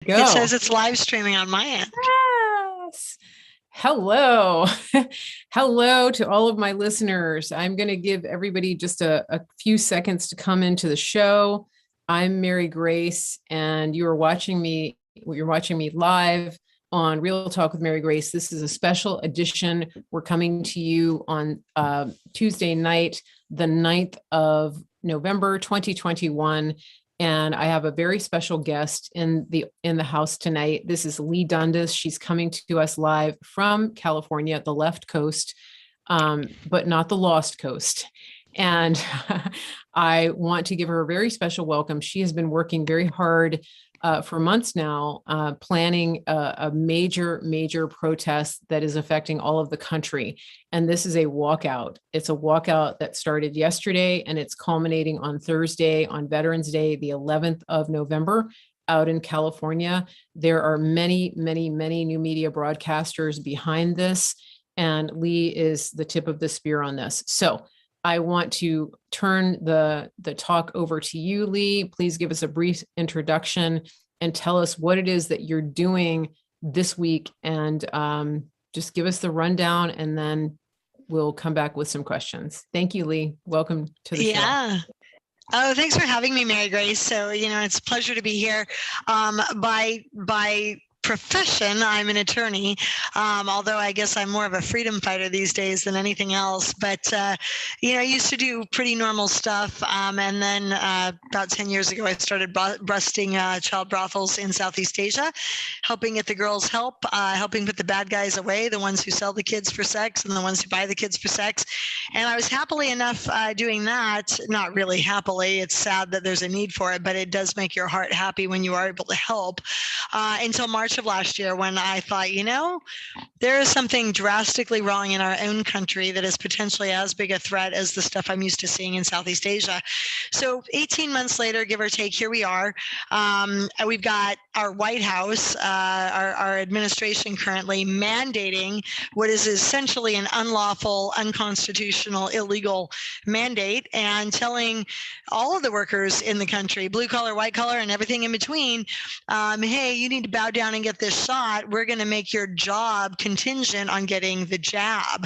It Go. says it's live streaming on my end. Yes. Hello. Hello to all of my listeners. I'm going to give everybody just a few seconds to come into the show. I'm Mary Grace, and you're watching me live on Real Talk with Mary Grace. This is a special edition. We're coming to you on Tuesday night, the 9th of November, 2021. And I have a very special guest in the house tonight. This is Leigh Dundas. She's coming to us live from California, the left coast, but not the lost coast. And I want to give her a very special welcome. She has been working very hard for months now, planning a major protest that is affecting all of the country. And this is a walkout. It's a walkout that started yesterday and it's culminating on Thursday, on Veterans Day, the 11th of November, out in California. There are many new media broadcasters behind this, and Leigh is the tip of the spear on this. So I want to turn the talk over to you, Leigh. Please give us a brief introduction and tell us what it is that you're doing this week, and just give us the rundown, and then we'll come back with some questions. Thank you, Leigh. Welcome to the show. Yeah. Oh, thanks for having me, Mary Grace. So, it's a pleasure to be here. By profession, I'm an attorney, although I guess I'm more of a freedom fighter these days than anything else. But, I used to do pretty normal stuff. And then about 10 years ago, I started busting child brothels in Southeast Asia, helping get the girls help, helping put the bad guys away, the ones who sell the kids for sex and the ones who buy the kids for sex. And I was happily enough doing that, not really happily. It's sad that there's a need for it, but it does make your heart happy when you are able to help, until March of last year, when I thought, there is something drastically wrong in our own country that is potentially as big a threat as the stuff I'm used to seeing in Southeast Asia. So 18 months later, give or take, here we are. We've got our White House, our administration currently mandating what is essentially an unlawful, unconstitutional, illegal mandate, and telling all of the workers in the country, blue collar, white collar, and everything in between, hey, you need to bow down and get this shot. We're going to make your job contingent on getting the jab.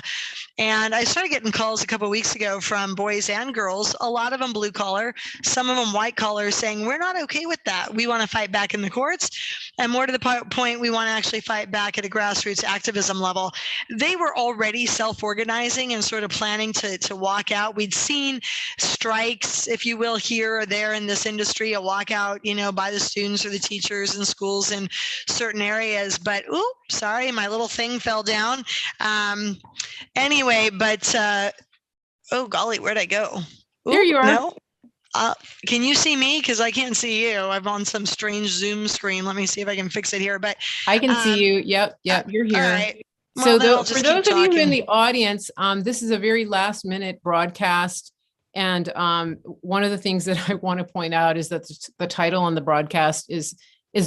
And I started getting calls a couple of weeks ago from boys and girls, a lot of them blue collar, some of them white collar, saying, we're not okay with that. We want to fight back in the courts. And more to the point, we want to actually fight back at a grassroots activism level. They were already self-organizing and sort of planning to walk out. We'd seen strikes, if you will, here or there in this industry, a walkout, by the students or the teachers in schools in certain areas. But, sorry, my little thing fell down. Anyway, but, oh, golly, where'd I go? There you are. No. Can you see me? Because I can't see you. I'm on some strange Zoom screen. Let me see if I can fix it here. But I can see you. Yep, you're here. All right. Well, So for those of you in the audience, this is a very last minute broadcast. And one of the things that I want to point out is that the title on the broadcast is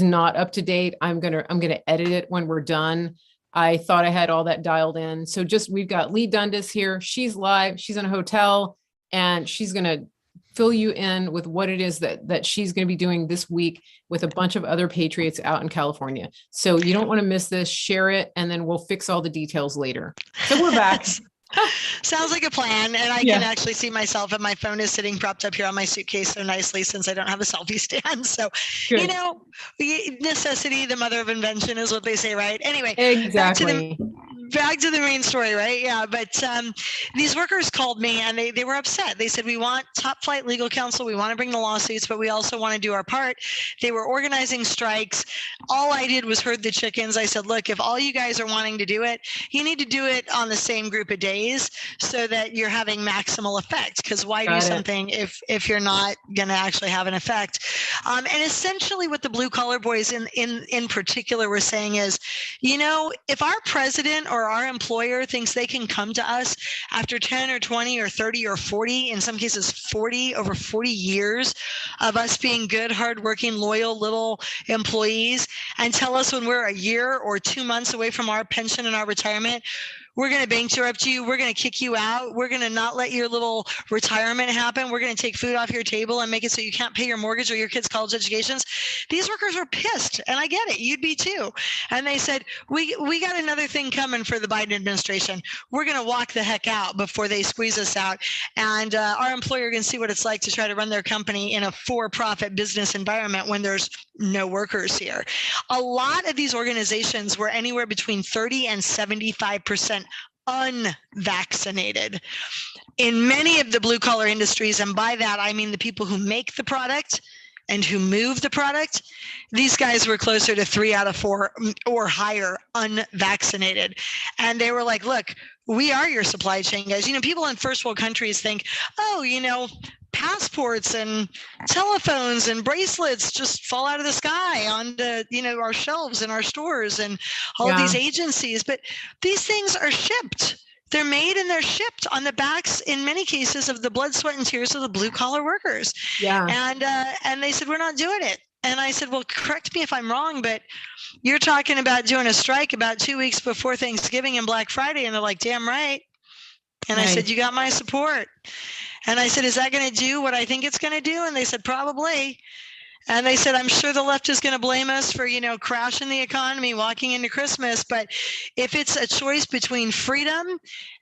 not up to date. I'm gonna edit it when we're done. I thought I had all that dialed in. So we've got Leigh Dundas here. She's live. She's in a hotel, and she's gonna fill you in with what it is that she's going to be doing this week with a bunch of other patriots out in California. So you don't want to miss this. Share it, and then we'll fix all the details later. So we're back. Sounds like a plan. And I can actually see myself, and my phone is sitting propped up here on my suitcase so nicely, since I don't have a selfie stand. So, Good. Necessity, the mother of invention, is what they say, right? Anyway, exactly. Back to the main story, right? Yeah, but these workers called me, and they were upset. They said, we want top flight legal counsel. We want to bring the lawsuits, but we also want to do our part. They were organizing strikes. All I did was herd the chickens. I said, look, if all you guys are wanting to do it, you need to do it on the same group of days so that you're having maximal effect. Because why do something if you're not going to actually have an effect? And essentially what the blue collar boys in particular were saying is, if our president or our employer thinks they can come to us after 10 or 20 or 30 or 40, in some cases 40, over 40 years of us being good, hardworking, loyal little employees, and tell us when we're a year or 2 months away from our pension and our retirement, we're going to bankrupt you. We're going to kick you out. We're going to not let your little retirement happen. We're going to take food off your table and make it so you can't pay your mortgage or your kids' college educations. These workers were pissed, and I get it. You'd be too. And they said, we got another thing coming for the Biden administration. We're going to walk the heck out before they squeeze us out. And our employer can see what it's like to try to run their company in a for-profit business environment when there's no workers here. A lot of these organizations were anywhere between 30 and 75% unvaccinated in many of the blue collar industries. And by that, I mean the people who make the product and who move the product. These guys were closer to 3 out of 4 or higher unvaccinated. And they were like, look, we are your supply chain guys. People in first world countries think, oh, passports and telephones and bracelets just fall out of the sky onto, our shelves in our stores and all of these agencies. But these things are shipped. They're made and they're shipped on the backs, in many cases, of the blood, sweat, and tears of the blue collar workers. Yeah. And they said, we're not doing it. And I said, well, correct me if I'm wrong, but you're talking about doing a strike about 2 weeks before Thanksgiving and Black Friday. And they're like, damn right. And I said, you got my support. And I said, is that going to do what I think it's going to do? And they said, probably. And they said, I'm sure the left is going to blame us for, crashing the economy, walking into Christmas. But if it's a choice between freedom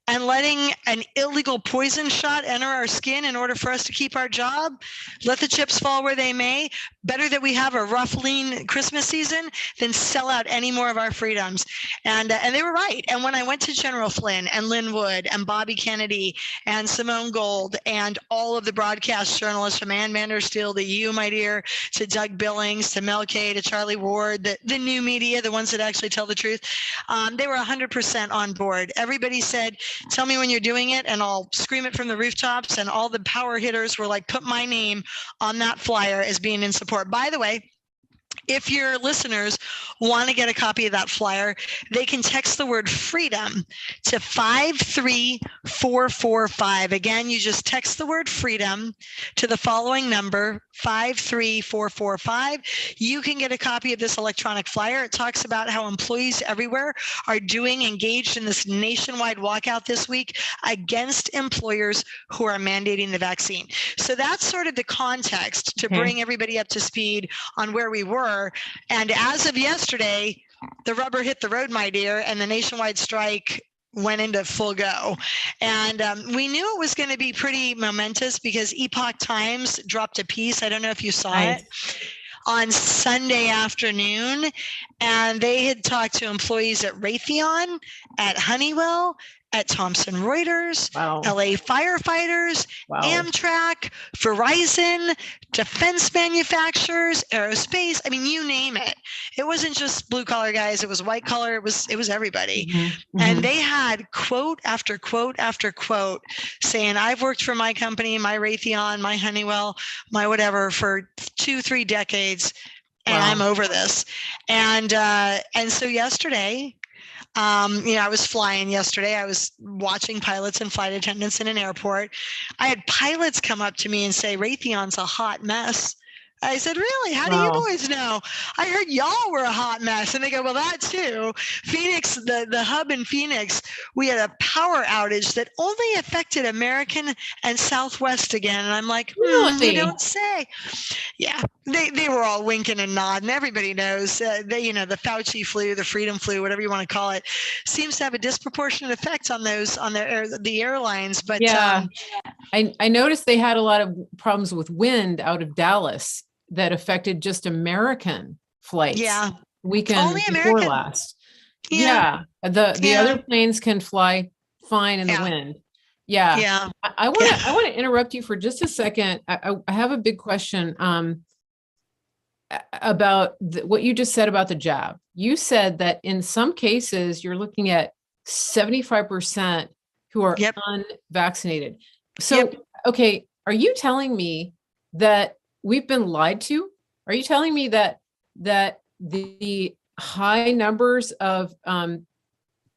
and letting an illegal poison shot enter our skin in order for us to keep our job, let the chips fall where they may, better that we have a rough, lean Christmas season than sell out any more of our freedoms. And they were right. And when I went to General Flynn and Lynn Wood and Bobby Kennedy and Simone Gold and all of the broadcast journalists from Ann Vandersteel to you, my dear, to Doug Billings, to Mel K, to Charlie Ward, the new media, the ones that actually tell the truth, they were 100% on board. Everybody said, tell me when you're doing it and I'll scream it from the rooftops. And all the power hitters were like, put my name on that flyer as being in support. By the way, if your listeners want to get a copy of that flyer, they can text the word freedom to 53445. Again, you just text the word freedom to the following number, 53445. You can get a copy of this electronic flyer. It talks about how employees everywhere are engaged in this nationwide walkout this week against employers who are mandating the vaccine. So that's sort of the context to bring everybody up to speed on where we were. And as of yesterday, the rubber hit the road, my dear, and the nationwide strike went into full go. And we knew it was going to be pretty momentous because Epoch Times dropped a piece. I don't know if you saw it on Sunday afternoon. And they had talked to employees at Raytheon, at Honeywell, at Thomson Reuters, LA firefighters, Amtrak, Verizon, defense manufacturers, aerospace. I mean, you name it. It wasn't just blue collar guys. It was white collar. It was everybody. And they had quote after quote after quote saying, I've worked for my company, my Raytheon, my Honeywell, my whatever for 2-3 decades. And I'm over this. And so yesterday, I was flying yesterday. I was watching pilots and flight attendants in an airport. I had pilots come up to me and say, Raytheon's a hot mess. I said, really? How do you boys know? I heard y'all were a hot mess. And they go, well, that too. Phoenix, the hub in Phoenix, we had a power outage that only affected American and Southwest again. And I'm like, you don't say. Yeah, they were all winking and nodding. Everybody knows, the Fauci flu, the Freedom flu, whatever you want to call it, seems to have a disproportionate effect on the airlines. But I noticed they had a lot of problems with wind out of Dallas that affected just American flights. Yeah. Weekend only before American. Last. Yeah. The other planes can fly fine in the wind. Yeah. Yeah. I want to interrupt you for just a second. I have a big question about what you just said about the jab. You said that in some cases you're looking at 75% who are unvaccinated. So, okay, are you telling me that we've been lied to? Are you telling me that the high numbers of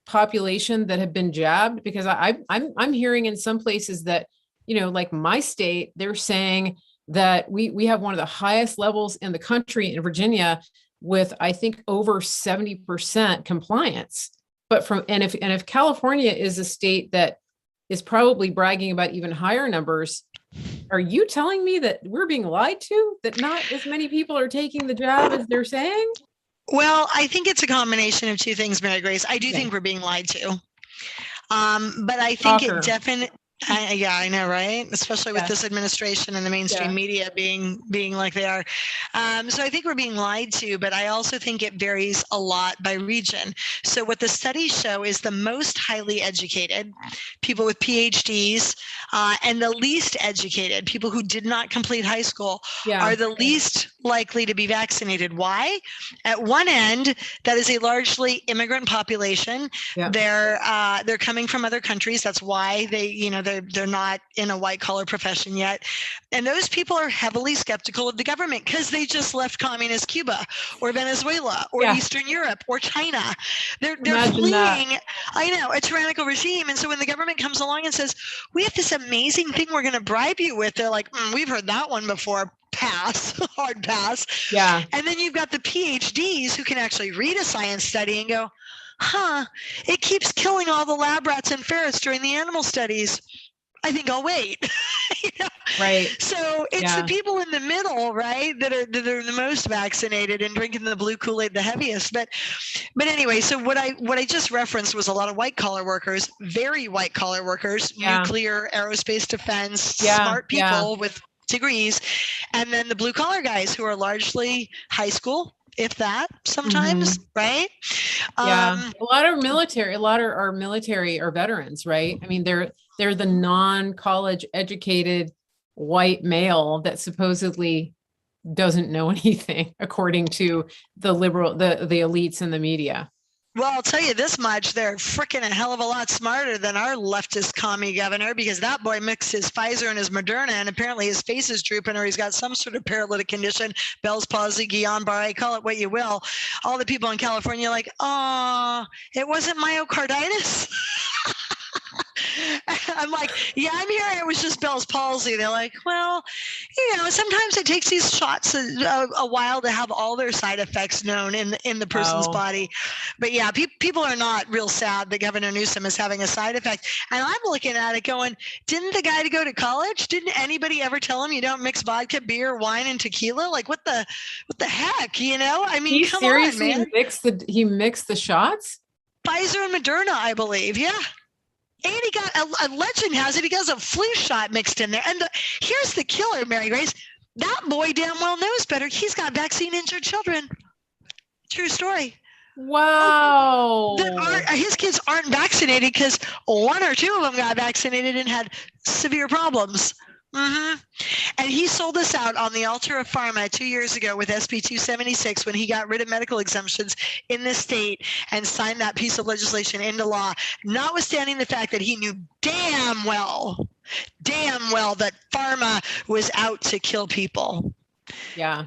population that have been jabbed? Because I'm hearing in some places that, like my state, they're saying that we have one of the highest levels in the country in Virginia with, I think, over 70% compliance. But if California is a state that is probably bragging about even higher numbers, are you telling me that we're being lied to, that not as many people are taking the jab as they're saying? Well, I think it's a combination of two things, Mary Grace. I do Okay. think we're being lied to. But I think Shocker. it definitely, yeah, I know, right? Especially with Yeah. this administration and the mainstream Yeah. media being like they are. So I think we're being lied to, but I also think it varies a lot by region. So what the studies show is the most highly educated, people with PhDs, and the least educated, people who did not complete high school, Yeah. are the least likely to be vaccinated. Why? At one end, that is a largely immigrant population. Yeah. They're coming from other countries. That's why they're not in a white collar profession yet. And those people are heavily skeptical of the government because they just left communist Cuba or Venezuela or Eastern Europe or China. They're fleeing, I know, a tyrannical regime. And so when the government comes along and says, we have this amazing thing we're going to bribe you with, they're like, we've heard that one before. Pass, hard pass. Yeah. And then you've got the PhDs who can actually read a science study and go, it keeps killing all the lab rats and ferrets during the animal studies. I think I'll wait. Right. So it's the people in the middle, right, that are the most vaccinated and drinking the blue Kool-Aid the heaviest. But anyway, so what I just referenced was a lot of white collar workers, very white collar workers, nuclear, aerospace, defense, smart people with degrees, and then the blue collar guys who are largely high school, if that, sometimes, right? A lot of our military are veterans, right? I mean, they're the non-college educated white male that supposedly doesn't know anything, according to the elites in the media. Well, I'll tell you this much, they're freaking a hell of a lot smarter than our leftist commie governor, because that boy mixed his Pfizer and his Moderna, and apparently his face is drooping, or he's got some sort of paralytic condition, Bell's palsy, Guillain-Barré, call it what you will. All the people in California are like, oh, it wasn't myocarditis? I'm like, yeah, I'm hearing it was just Bell's palsy. They're like, well, sometimes it takes these shots a while to have all their side effects known in the person's body. But yeah, people are not real sad that Governor Newsom is having a side effect. And I'm looking at it going, didn't the guy go to college? Didn't anybody ever tell him you don't mix vodka, beer, wine, and tequila? Like what the heck, I mean, come on, man. He mixed the shots? Pfizer and Moderna, I believe. Yeah. And he got a legend has it he got a flu shot mixed in there. And here's the killer, Mary Grace. That boy damn well knows better. He's got vaccine injured children. True story. Wow. His kids aren't vaccinated because one or two of them got vaccinated and had severe problems. And he sold us out on the altar of pharma 2 years ago with SB 276 when he got rid of medical exemptions in the state and signed that piece of legislation into law, notwithstanding the fact that he knew damn well that pharma was out to kill people. Yeah.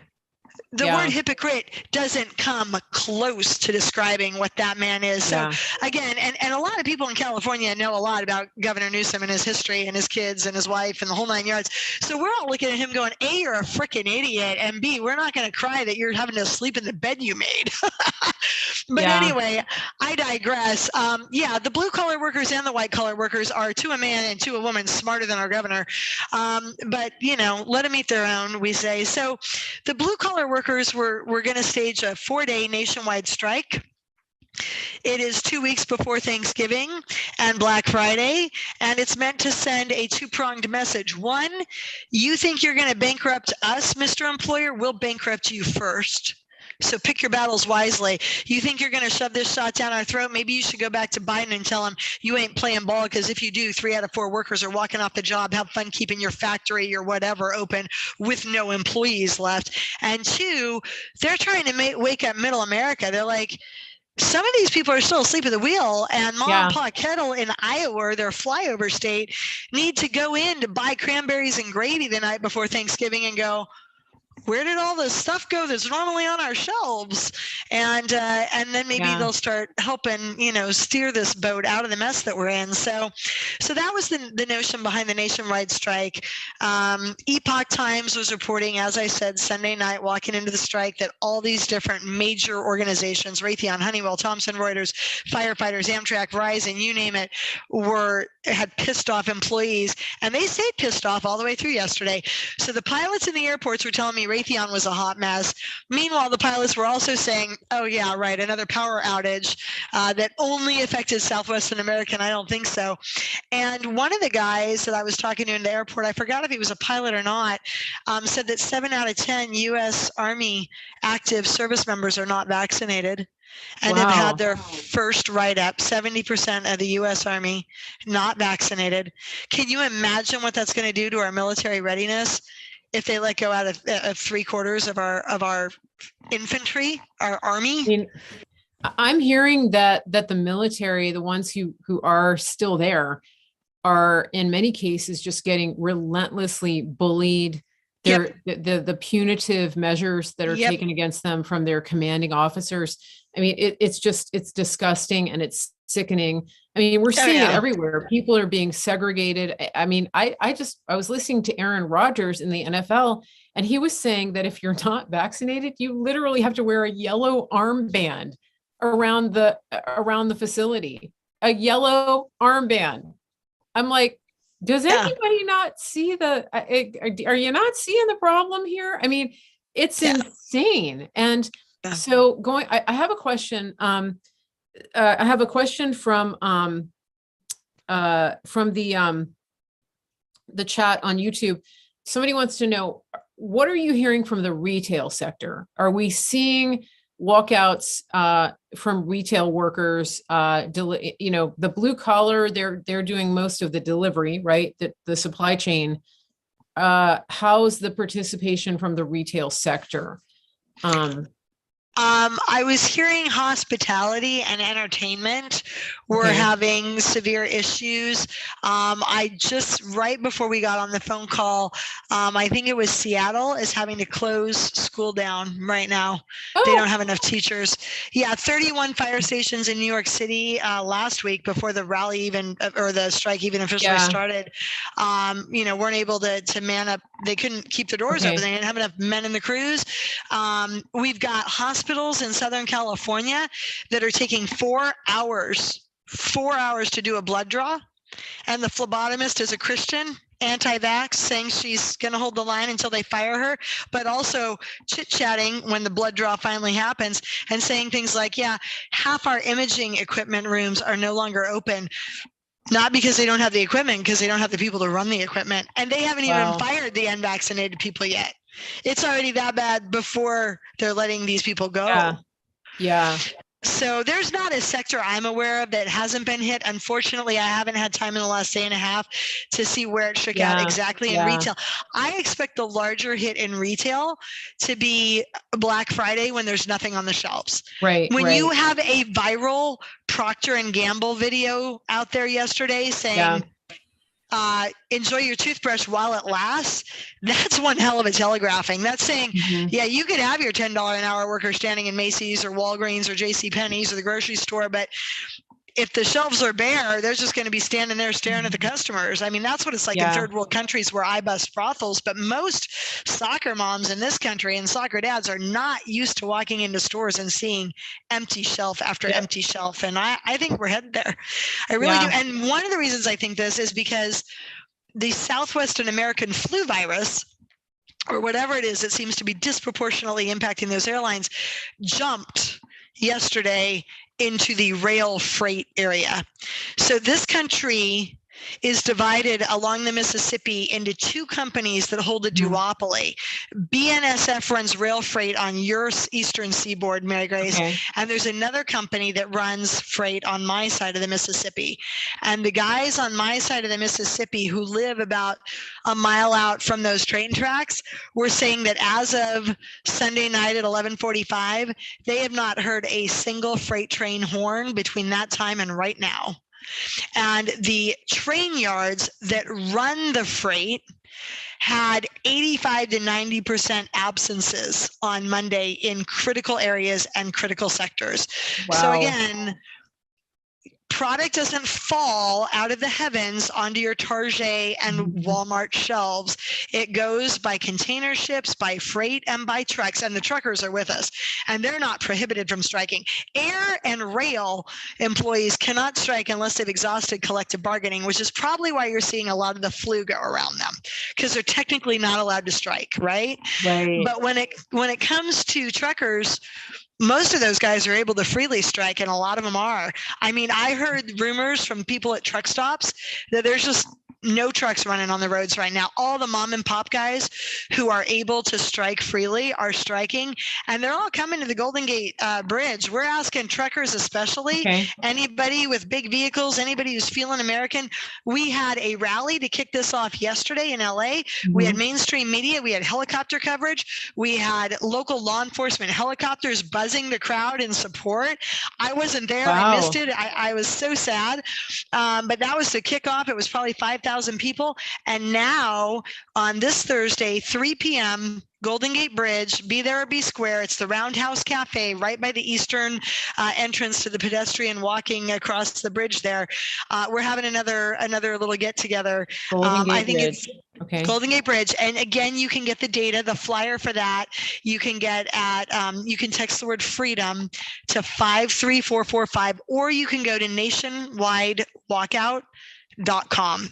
The word hypocrite doesn't come close to describing what that man is. So again, and a lot of people in California know a lot about Governor Newsom and his history and his kids and his wife and the whole 9 yards. So we're all looking at him going, A, you're a freaking idiot, and B, we're not going to cry that you're having to sleep in the bed you made. But anyway, I digress. The blue collar workers and the white collar workers are, to a man and to a woman, smarter than our governor. But let them eat their own, we say. So the blue collar workers were going to stage a 4-day nationwide strike. It is 2 weeks before Thanksgiving and Black Friday, and it's meant to send a two-pronged message. One, you think you're going to bankrupt us, Mr. Employer? We'll bankrupt you first. So pick your battles wisely. You think you're going to shove this shot down our throat? Maybe you should go back to Biden and tell him you ain't playing ball, because if you do, 3 out of 4 workers are walking off the job. Have fun keeping your factory or whatever open with no employees left. And 2, they're trying to wake up middle America. They're like, some of these people are still asleep at the wheel, and Mom and Pa Kettle in Iowa, their flyover state, need to go in to buy cranberries and gravy the night before Thanksgiving and go, where did all this stuff go that's normally on our shelves? And then maybe they'll start helping, steer this boat out of the mess that we're in. So that was the notion behind the nationwide strike. Epoch Times was reporting, as I said, Sunday night, walking into the strike, that all these different major organizations, Raytheon, Honeywell, Thomson Reuters, firefighters, Amtrak, Verizon, you name it, had pissed off employees, and they stayed pissed off all the way through yesterday. So the pilots in the airports were telling me Raytheon was a hot mess. Meanwhile, the pilots were also saying, oh yeah, right, another power outage that only affected Southwestern America, and I don't think so. And one of the guys that I was talking to in the airport, I forgot if he was a pilot or not, said that 7 out of 10 U.S. Army active service members are not vaccinated and have had their first write-up. 70% of the U.S. Army not vaccinated. Can you imagine what that's going to do to our military readiness if they let go out of 3/4 of our infantry, our Army? I mean, I'm hearing that the military, the ones who are still there, are in many cases just getting relentlessly bullied. The punitive measures that are taken against them from their commanding officers. I mean, it's disgusting and it's sickening. I mean, we're seeing it everywhere. People are being segregated. I mean, I was listening to Aaron Rodgers in the NFL, and he was saying that if you're not vaccinated, you literally have to wear a yellow armband around the facility, a yellow armband. I'm like, does anybody not see are you not seeing the problem here? I mean, it's insane. And so I have a question. I have a question from the chat on YouTube. Somebody wants to know, what are you hearing from the retail sector? Are we seeing walkouts from retail workers? The blue collar, they're doing most of the delivery, right? The supply chain. How's the participation from the retail sector? I was hearing hospitality and entertainment were having severe issues. I just, right before we got on the phone call, I think it was Seattle is having to close school down right now. They don't have enough teachers. Yeah, 31 fire stations in New York City last week before the rally or the strike even officially started, weren't able to man up. They couldn't keep the doors open. They didn't have enough men in the crews. We've got hospitals in Southern California that are taking 4 hours to do a blood draw. And the phlebotomist is a Christian, anti-vax, saying she's going to hold the line until they fire her, but also chit-chatting when the blood draw finally happens and saying things like, half our imaging equipment rooms are no longer open. Not because they don't have the equipment, because they don't have the people to run the equipment. And they haven't even fired the unvaccinated people yet. It's already that bad before they're letting these people go. Yeah. So there's not a sector I'm aware of that hasn't been hit. Unfortunately, I haven't had time in the last day and a half to see where it shook out exactly in retail. I expect the larger hit in retail to be Black Friday when there's nothing on the shelves. Right. When you have a viral Procter and Gamble video out there yesterday saying, enjoy your toothbrush while it lasts, that's one hell of a telegraphing. That's saying, you could have your $10 an hour worker standing in Macy's or Walgreens or JCPenney's or the grocery store, but if the shelves are bare, they're just going to be standing there staring at the customers. I mean, that's what it's like in third world countries where I bust brothels, but most soccer moms in this country and soccer dads are not used to walking into stores and seeing empty shelf after empty shelf. And I think we're headed there. I really do. And one of the reasons I think this is because the Southwestern American flu virus, or whatever it is that seems to be disproportionately impacting those airlines, jumped yesterday into the rail freight area. So this country is divided along the Mississippi into two companies that hold a duopoly. BNSF runs rail freight on your eastern seaboard, Mary Grace, and there's another company that runs freight on my side of the Mississippi. And the guys on my side of the Mississippi who live about a mile out from those train tracks were saying that as of Sunday night at 11:45, they have not heard a single freight train horn between that time and right now. And the train yards that run the freight had 85 to 90% absences on Monday in critical areas and critical sectors. Wow. So again, product doesn't fall out of the heavens onto your Target and Walmart shelves. It goes by container ships, by freight, and by trucks, and the truckers are with us, and they're not prohibited from striking. Air and rail employees cannot strike unless they've exhausted collective bargaining, which is probably why you're seeing a lot of the flu go around them, because they're technically not allowed to strike, right? Right. But when it comes to truckers, most of those guys are able to freely strike, and a lot of them are. I mean, I heard rumors from people at truck stops that there's just no trucks running on the roads right now. All the mom and pop guys who are able to strike freely are striking, and they're all coming to the Golden Gate Bridge. We're asking truckers, especially anybody with big vehicles, anybody who's feeling American. We had a rally to kick this off yesterday in LA. We had mainstream media. We had helicopter coverage. We had local law enforcement helicopters buzzing the crowd in support. I wasn't there. Wow. I missed it. I was so sad. But that was the kickoff. It was probably 5,000 people. And now on this Thursday, 3 p.m., Golden Gate Bridge, be there or be square. It's the Roundhouse Cafe right by the eastern entrance to the pedestrian walking across the bridge there. We're having another little get together. I think it's Golden Gate Bridge. And again, you can get the data, the flyer for that. You can get at, you can text the word freedom to 53445, or you can go to nationwidewalkout.com.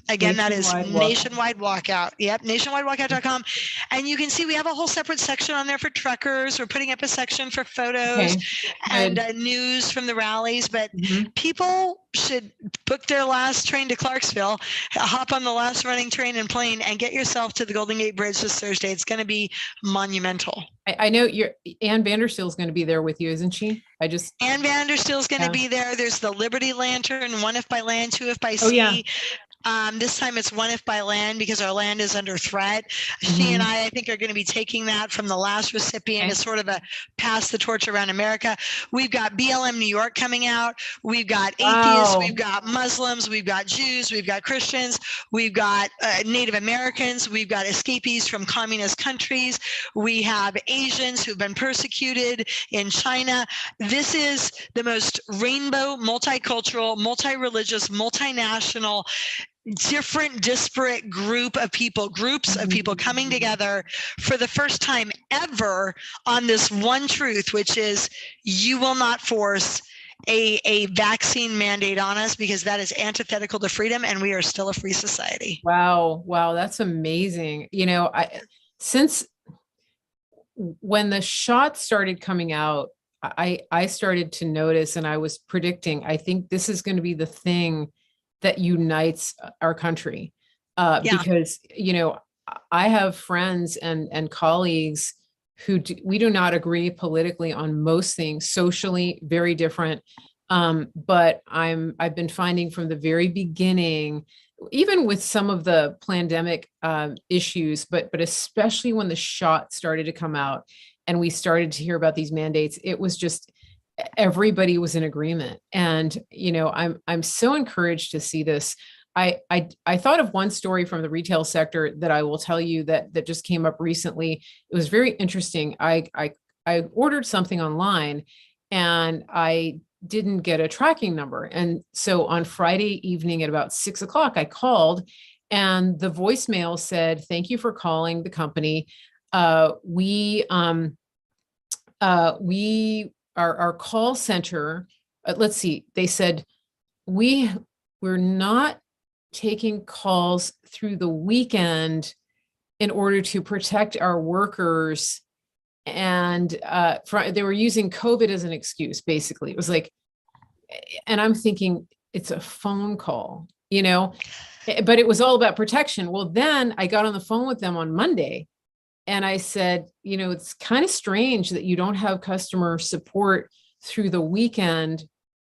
Again, that is Nationwide Walkout. Yep, nationwidewalkout.com. And you can see we have a whole separate section on there for truckers. We're putting up a section for photos and news from the rallies. But people should book their last train to Clarksville, hop on the last running train and plane, and get yourself to the Golden Gate Bridge this Thursday. It's going to be monumental. I know Ann Vandersteel's going to be there with you, isn't she? Ann Vandersteel's going to be there. There's the Liberty Lantern, one if by land, two if by sea. This time it's one if by land, because our land is under threat. She and I think, are going to be taking that from the last recipient as sort of a pass the torch around America. We've got BLM New York coming out. We've got atheists. We've got Muslims. We've got Jews. We've got Christians. We've got Native Americans. We've got escapees from communist countries. We have Asians who've been persecuted in China. This is the most rainbow, multicultural, multi-religious, multinational, different disparate groups of people coming together for the first time ever on this one truth, which is you will not force a vaccine mandate on us, because that is antithetical to freedom, and we are still a free society. Wow, that's amazing. Since when the shots started coming out, I started to notice, and I was predicting, I think this is going to be the thing that unites our country, because, I have friends and colleagues who we do not agree politically on most things, socially very different. But I've been finding from the very beginning, even with some of the pandemic issues, but especially when the shot started to come out and we started to hear about these mandates, it was just, everybody was in agreement. And, I'm so encouraged to see this. I thought of one story from the retail sector that I will tell you that just came up recently. It was very interesting. I ordered something online and I didn't get a tracking number. And so on Friday evening at about 6 o'clock, I called, and the voicemail said, "Thank you for calling the company. Our call center, let's see," they said, we're not taking calls through the weekend in order to protect our workers. And they were using COVID as an excuse, basically. It was like, and I'm thinking, it's a phone call, but it was all about protection. Well, then I got on the phone with them on Monday, and I said, it's kind of strange that you don't have customer support through the weekend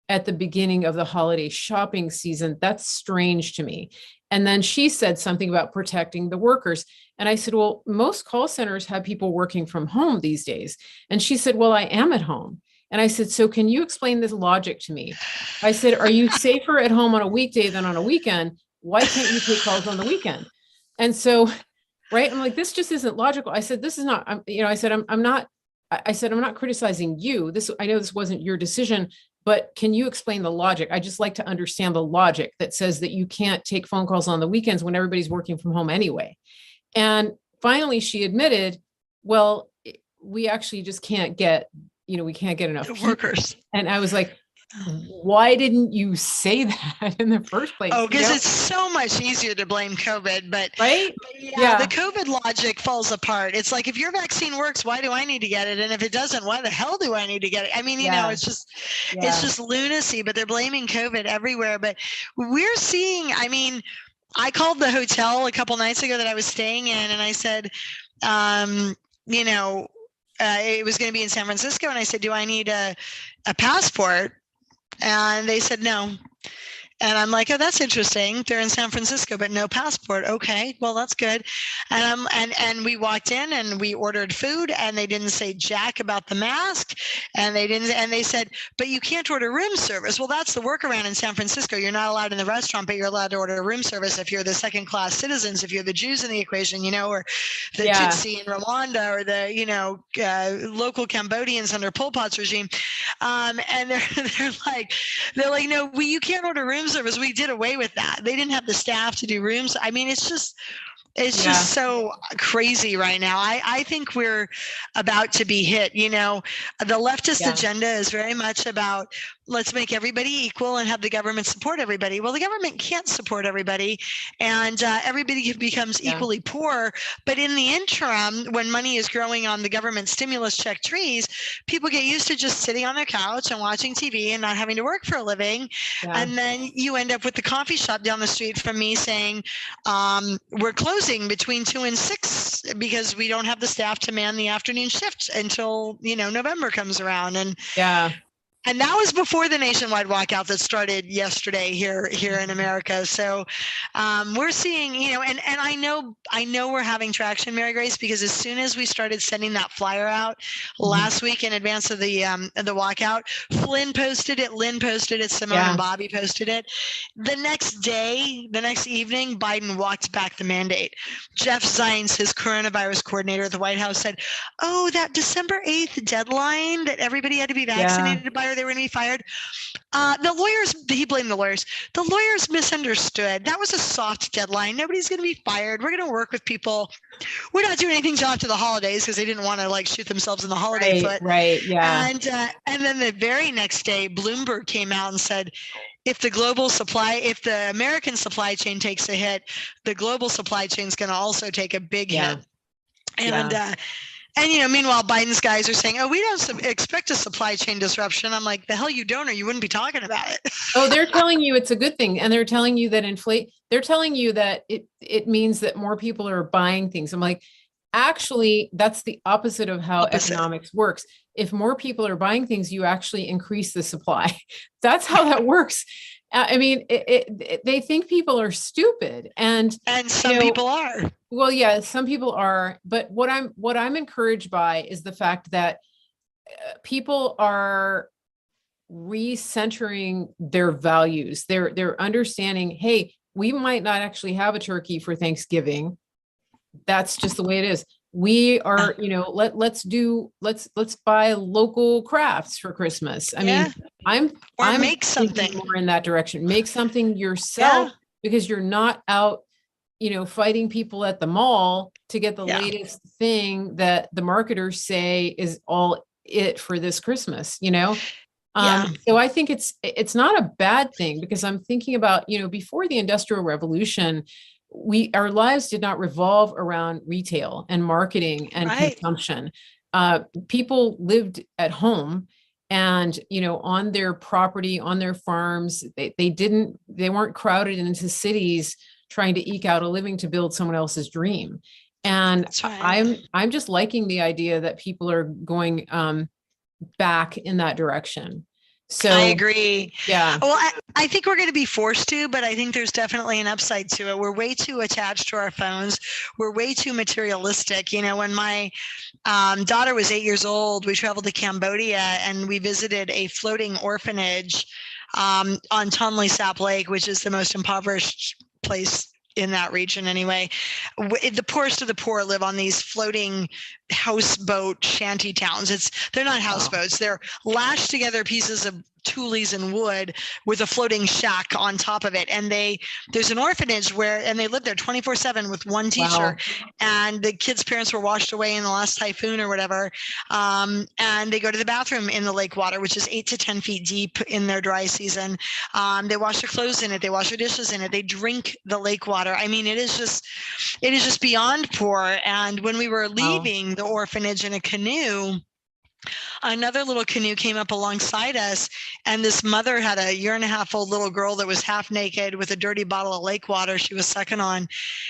at the beginning of the holiday shopping season. That's strange to me. And then she said something about protecting the workers. And I said, well, most call centers have people working from home these days. And she said, well, I am at home. And I said, so can you explain this logic to me? I said, are you safer at home on a weekday than on a weekend? Why can't you take calls on the weekend? And so Right. I'm like, this just isn't logical. I said, this is not, I said, I'm not, I said, I'm not criticizing you. I know this wasn't your decision, but can you explain the logic? I just like to understand the logic that says that you can't take phone calls on the weekends when everybody's working from home anyway. And finally she admitted, well, we actually just can't get, we can't get enough people. Workers. And I was like, why didn't you say that in the first place? Oh, because it's so much easier to blame COVID, but right? yeah, the COVID logic falls apart. It's like, if your vaccine works, why do I need to get it? And if it doesn't, why the hell do I need to get it? I mean, it's just lunacy, but they're blaming COVID everywhere. But we're seeing, I mean, I called the hotel a couple nights ago that I was staying in, and I said, it was going to be in San Francisco. And I said, do I need a passport? And they said, no. And I'm like, oh, that's interesting. They're in San Francisco, but no passport. Okay, well, that's good. And we walked in and we ordered food, and they didn't say jack about the mask. And they said, but you can't order room service. Well, that's the workaround in San Francisco. You're not allowed in the restaurant, but you're allowed to order room service if you're the second class citizens, if you're the Jews in the equation, or the Tutsi in Rwanda, or the, local Cambodians under Pol Pot's regime. And they're like, no, you can't order room service. We did away with that. They didn't have the staff to do rooms. I mean, it's just so crazy right now. I think we're about to be hit. The leftist agenda is very much about, let's make everybody equal and have the government support everybody. Well, the government can't support everybody, and everybody becomes equally poor. But in the interim, when money is growing on the government stimulus check trees, people get used to just sitting on their couch and watching TV and not having to work for a living. And then you end up with the coffee shop down the street from me saying, we're closing between 2 and 6 because we don't have the staff to man the afternoon shift until, November comes around. And that was before the nationwide walkout that started yesterday here in America. So we're seeing, and I know we're having traction, Mary Grace, because as soon as we started sending that flyer out last week in advance of the walkout, Flynn posted it, Lynn posted it, Simone and Bobby posted it. The next evening, Biden walked back the mandate. Jeff Zients, his coronavirus coordinator at the White House, said, oh, that December 8th deadline that everybody had to be vaccinated by, they were going to be fired. The lawyers, he blamed the lawyers. The lawyers misunderstood. That was a soft deadline. Nobody's going to be fired. We're going to work with people. We're not doing anything till after the holidays because they didn't want to shoot themselves in the holiday foot. Right. Yeah. And then the very next day, Bloomberg came out and said, if the American supply chain takes a hit, the global supply chain is going to also take a big hit. And meanwhile, Biden's guys are saying, oh, we don't expect a supply chain disruption. I'm like, the hell you don't, or you wouldn't be talking about it. Oh, they're telling you it's a good thing. And they're telling you that they're telling you that it means that more people are buying things. I'm like, actually, that's the opposite of how economics works. If more people are buying things, you actually increase the supply. That's how that works. I mean, they think people are stupid, and some people are. Well, yeah, some people are. But what I'm encouraged by is the fact that people are recentering their values. They're understanding, hey, we might not actually have a turkey for Thanksgiving. That's just the way it is. We are, let's buy local crafts for Christmas. I mean, I'm make something more in that direction. Make something yourself because you're not out, fighting people at the mall to get the latest thing that the marketers say is all it for this Christmas, So I think it's not a bad thing, because I'm thinking about, before the Industrial Revolution, our lives did not revolve around retail and marketing and consumption. People lived at home and, on their property, on their farms. They weren't crowded into cities trying to eke out a living to build someone else's dream. And I'm just liking the idea that people are going back in that direction. So I agree. Yeah. Well, I think we're going to be forced to, but I think there's definitely an upside to it. We're way too attached to our phones. We're way too materialistic. When my daughter was 8 years old, we traveled to Cambodia and we visited a floating orphanage on Tonle Sap Lake, which is the most impoverished place in that region anyway. The poorest of the poor live on these floating houseboat shanty towns. They're not houseboats. They're lashed together pieces of tules and wood with a floating shack on top of it. And there's an orphanage and they live there 24/7 with one teacher. Wow. And the kids' parents were washed away in the last typhoon or whatever. And they go to the bathroom in the lake water, which is 8 to 10 feet deep in their dry season. They wash their clothes in it. They wash their dishes in it. They drink the lake water. I mean, it is just beyond poor. And when we were leaving the orphanage in a canoe, another little canoe came up alongside us, and this mother had a 1.5-year-old little girl that was half naked with a dirty bottle of lake water she was sucking on.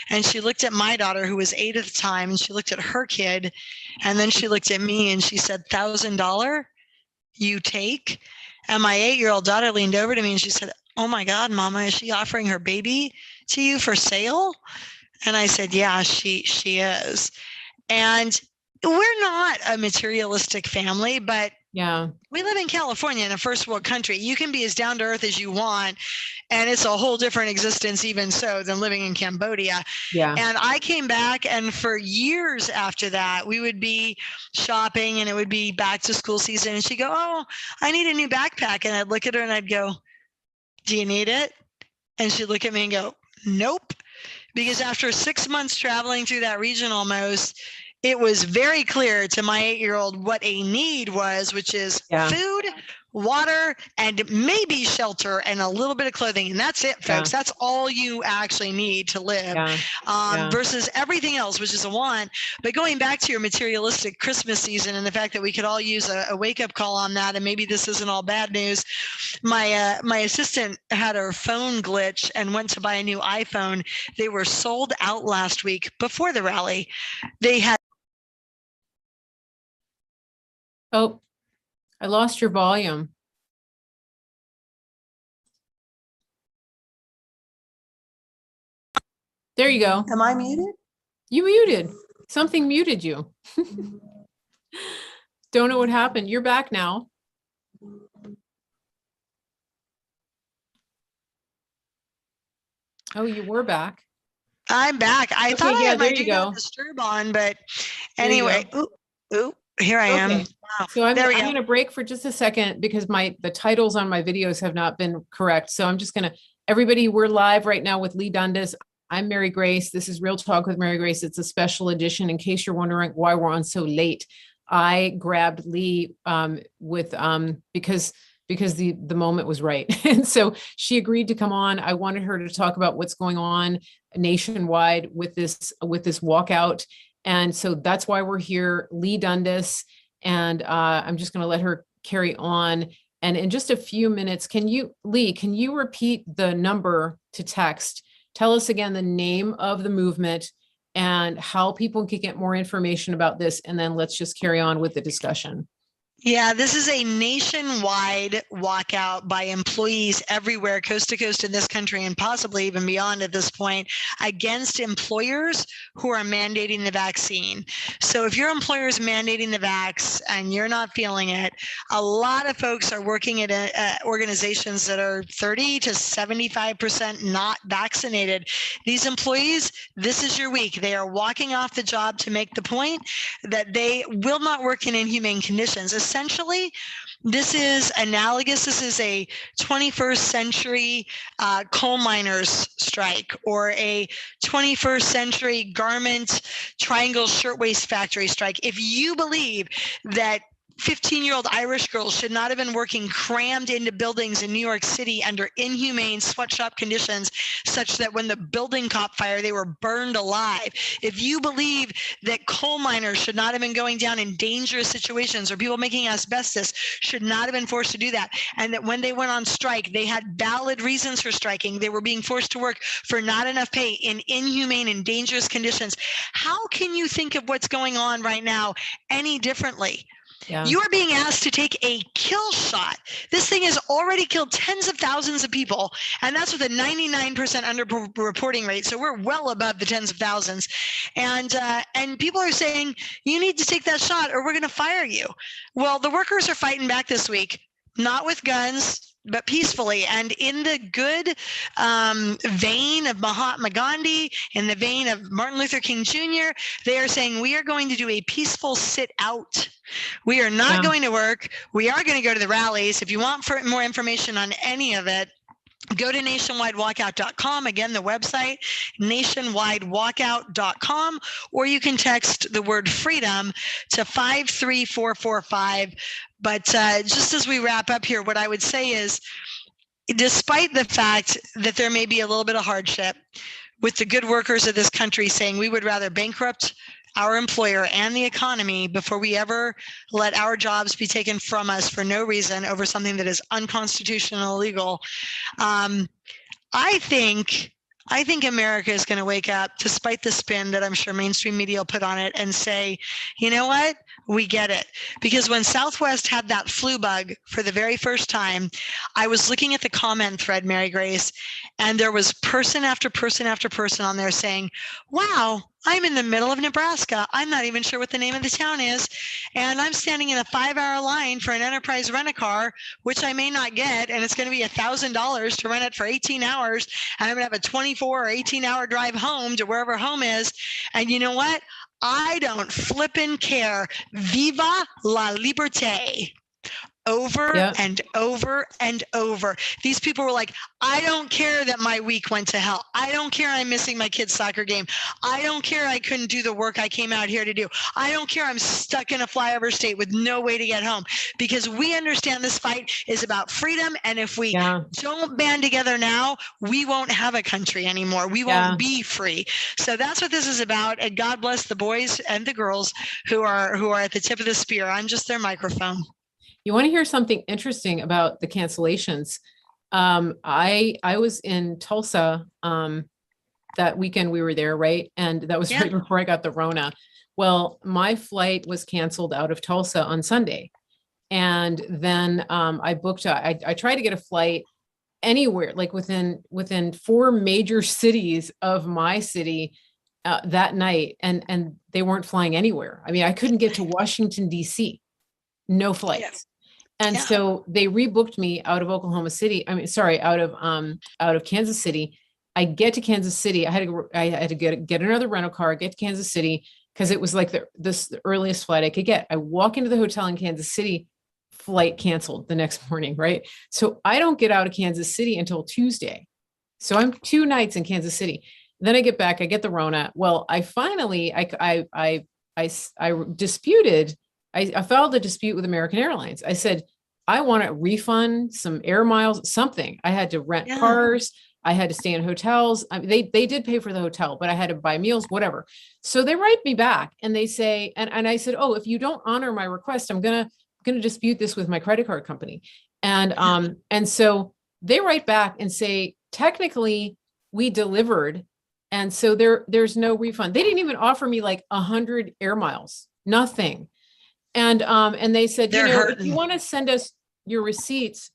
And she looked at my daughter, who was 8 at the time, and she looked at her kid, and then she looked at me and she said, $1,000 you take? And my 8-year-old daughter leaned over to me and she said, "Oh my God, Mama, is she offering her baby to you for sale?" And I said, "Yeah, she is." And we're not a materialistic family, but we live in California, in a first world country. You can be as down to earth as you want, and it's a whole different existence even so than living in Cambodia. And I came back, and for years after that, we would be shopping and it would be back to school season, and she'd go, "Oh, I need a new backpack." And I'd look at her and I'd go, "Do you need it?" And she'd look at me and go, "Nope." Because after 6 months traveling through that region almost, it was very clear to my 8-year-old what a need was, which is food, water, and maybe shelter and a little bit of clothing. And that's it, folks. That's all you actually need to live, versus everything else, which is a want. But going back to your materialistic Christmas season and the fact that we could all use a wake-up call on that, and maybe this isn't all bad news. My assistant had her phone glitch and went to buy a new iPhone. They were sold out last week before the rally. They had Oh, I lost your volume. There you go. Am I muted? You muted. Something muted you. Don't know what happened. You're back now. Oh, you were back. I'm back. I thought I had my do not disturb on, but anyway. Here I am. Wow. So I'm going to break for just a second because the titles on my videos have not been correct. So I'm just going to, everybody, we're live right now with Leigh Dundas. I'm Mary Grace. This is Real Talk with Mary Grace. It's a special edition. In case you're wondering why we're on so late, I grabbed Leigh because the moment was right. And so she agreed to come on. I wanted her to talk about what's going on nationwide with this walkout. And so that's why we're here, Leigh Dundas. And I'm just going to let her carry on. And in just a few minutes, Leigh, can you repeat the number to text? Tell us again the name of the movement and how people can get more information about this. And then let's just carry on with the discussion. Yeah, this is a nationwide walkout by employees everywhere, coast to coast in this country, and possibly even beyond at this point, against employers who are mandating the vaccine. So if your employer is mandating the vax and you're not feeling it, a lot of folks are working at organizations that are 30 to 75% not vaccinated. These employees, this is your week. They are walking off the job to make the point that they will not work in inhumane conditions. Essentially, this is analogous. This is a 21st century coal miners strike, or a 21st century garment triangle shirtwaist factory strike. If you believe that 15-year-old Irish girls should not have been working crammed into buildings in New York City under inhumane sweatshop conditions, such that when the building caught fire, they were burned alive. If you believe that coal miners should not have been going down in dangerous situations, or people making asbestos should not have been forced to do that, and that when they went on strike, they had valid reasons for striking, they were being forced to work for not enough pay in inhumane and dangerous conditions, how can you think of what's going on right now any differently? Yeah. You are being asked to take a kill shot. This thing has already killed tens of thousands of people, and that's with a 99% underreporting rate. So we're well above the tens of thousands. And people are saying, you need to take that shot or we're going to fire you. Well, the workers are fighting back this week, not with guns, but peacefully. And in the good vein of Mahatma Gandhi, in the vein of Martin Luther King Jr., they are saying we are going to do a peaceful sit out. We are not going to work. We are going to go to the rallies. If you want more information on any of it, go to nationwidewalkout.com. Again, the website, nationwidewalkout.com, or you can text the word freedom to 53445. But just as we wrap up here, what I would say is, despite the fact that there may be a little bit of hardship with the good workers of this country saying we would rather bankrupt our employer and the economy before we ever let our jobs be taken from us for no reason over something that is unconstitutional, illegal. I think America is going to wake up, despite the spin that I'm sure mainstream media will put on it, and say, you know what? We get it. Because when Southwest had that flu bug for the very first time, I was looking at the comment thread, Mary Grace, and there was person after person after person on there saying, wow, I'm in the middle of Nebraska. I'm not even sure what the name of the town is. And I'm standing in a 5-hour line for an Enterprise rent-a-car, which I may not get. And it's going to be $1,000 to rent it for 18 hours. And I'm going to have a 24 or 18-hour drive home to wherever home is. And you know what? I don't flippin' care. Viva la liberté. Over and over and over. These people were like, I don't care that my week went to hell. I don't care I'm missing my kid's soccer game. I don't care I couldn't do the work I came out here to do. I don't care I'm stuck in a flyover state with no way to get home, because we understand this fight is about freedom. And if we don't band together now, we won't have a country anymore. We won't be free. So that's what this is about. And God bless the boys and the girls who are at the tip of the spear. I'm just their microphone. You want to hear something interesting about the cancellations? I was in Tulsa that weekend. We were there, right? And that was right before I got the Rona. Well, my flight was canceled out of Tulsa on Sunday. And then I booked, I tried to get a flight anywhere, like within 4 major cities of my city that night. And they weren't flying anywhere. I mean, I couldn't get to Washington, D.C., no flights. And so they rebooked me out of Oklahoma City. I mean, sorry, out of Kansas City. I get to Kansas City. I had to get another rental car, get to Kansas City, because it was like the earliest flight I could get. I walk into the hotel in Kansas City, flight canceled the next morning, right? So I don't get out of Kansas City until Tuesday. So I'm 2 nights in Kansas City. Then I get back, I get the Rona. Well, I finally, I disputed. I filed a dispute with American Airlines. I said, I want a refund, some air miles, something. I had to rent cars. I had to stay in hotels. I mean, they did pay for the hotel, but I had to buy meals, whatever. So they write me back and they say, and I said, oh, if you don't honor my request, I'm gonna dispute this with my credit card company. And so they write back and say, technically we delivered. And so there's no refund. They didn't even offer me like 100 air miles, nothing. And they said, if you want to send us your receipts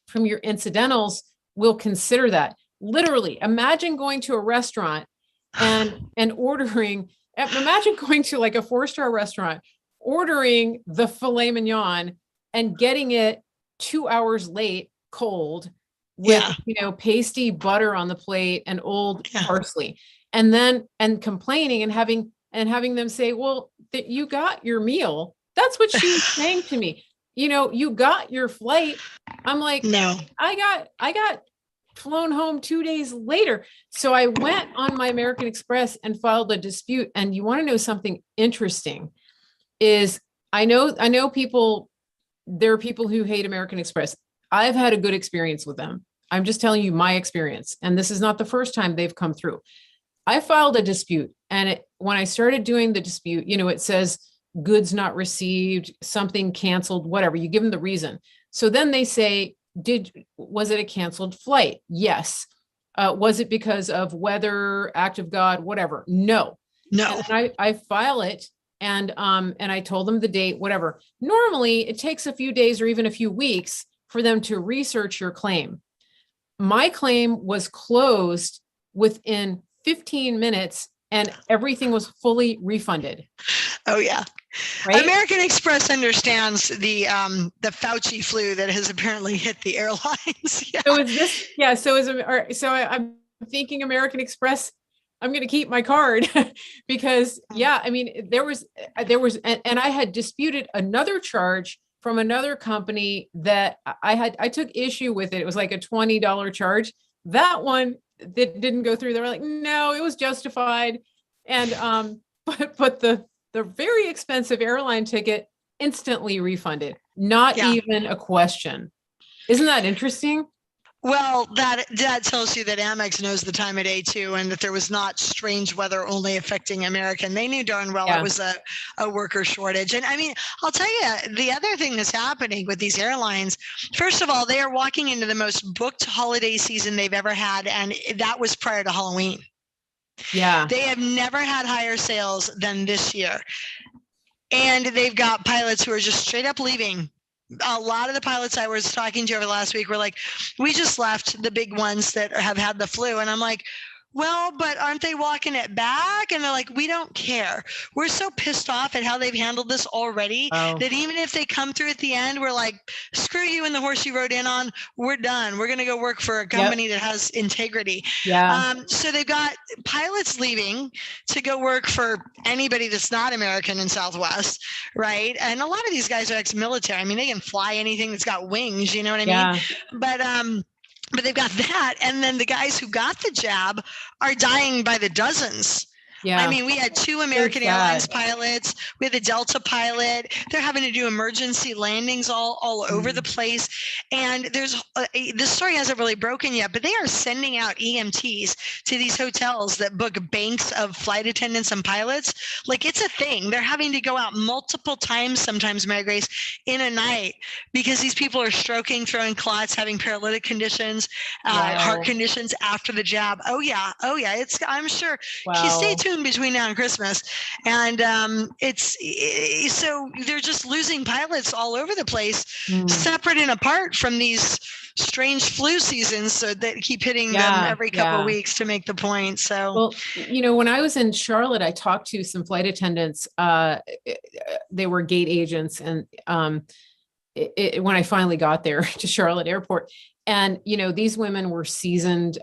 from your incidentals, we'll consider that. Literally, imagine going to a restaurant and ordering, imagine going to like a 4-star restaurant, ordering the filet mignon and getting it 2 hours late, cold, with, pasty butter on the plate and old parsley, and complaining and having them say, well, that you got your meal. That's what she was saying to me. You got your flight. I'm like, no, I got flown home 2 days later. So I went on my American Express and filed a dispute. And you want to know something interesting is I know people, there are people who hate American Express. I've had a good experience with them. I'm just telling you my experience. And this is not the first time they've come through. I filed a dispute, and when I started doing the dispute, it says goods not received, something canceled, whatever. You give them the reason. So then they say, was it a canceled flight? Yes. Was it because of weather, act of God, whatever? No. And I file it, and I told them the date, whatever. Normally, it takes a few days or even a few weeks for them to research your claim. My claim was closed within 15 minutes and everything was fully refunded. Oh yeah. right? American Express understands the Fauci flu that has apparently hit the airlines. Yeah. So is this, yeah, so I'm thinking American Express, I'm going to keep my card because, yeah, I mean, and I had disputed another charge from another company that I took issue with it. It was like a $20 charge. That one that didn't go through. They were like, no, it was justified. And, but the very expensive airline ticket instantly refunded, not Yeah. even a question. Isn't that interesting? Well, that tells you that Amex knows the time of day too, and that there was not strange weather only affecting American. They knew darn well it was a worker shortage. And I mean, I'll tell you, the other thing that's happening with these airlines, first of all, they are walking into the most booked holiday season they've ever had, and that was prior to Halloween. Yeah. They have never had higher sales than this year. And they've got pilots who are just straight up leaving. A lot of the pilots I was talking to over the last week were like, we just left the big ones that have had the flu. And I'm like, well, but aren't they walking it back? And they're like, we don't care. We're so pissed off at how they've handled this already that even if they come through at the end, we're like, screw you and the horse you rode in on. We're done. We're going to go work for a company that has integrity. Yeah. So they've got pilots leaving to go work for anybody that's not American in Southwest, right? And a lot of these guys are ex-military. I mean, they can fly anything that's got wings, you know what I mean? But they've got that. And then the guys who got the jab are dying by the dozens. Yeah. I mean, we had 2 American Airlines pilots. We had the Delta pilot. They're having to do emergency landings all over the place. And there's this story hasn't really broken yet, but they are sending out EMTs to these hotels that book banks of flight attendants and pilots. Like, it's a thing. They're having to go out multiple times sometimes, Mary Grace, in a night because these people are stroking, throwing clots, having paralytic conditions, heart conditions after the jab. Oh yeah. I'm sure. Stay tuned between now and Christmas. And so they're just losing pilots all over the place, separate and apart from these strange flu seasons that keep hitting them every couple of weeks to make the point. So, well, when I was in Charlotte, I talked to some flight attendants. They were gate agents. And when I finally got there to Charlotte Airport, and, these women were seasoned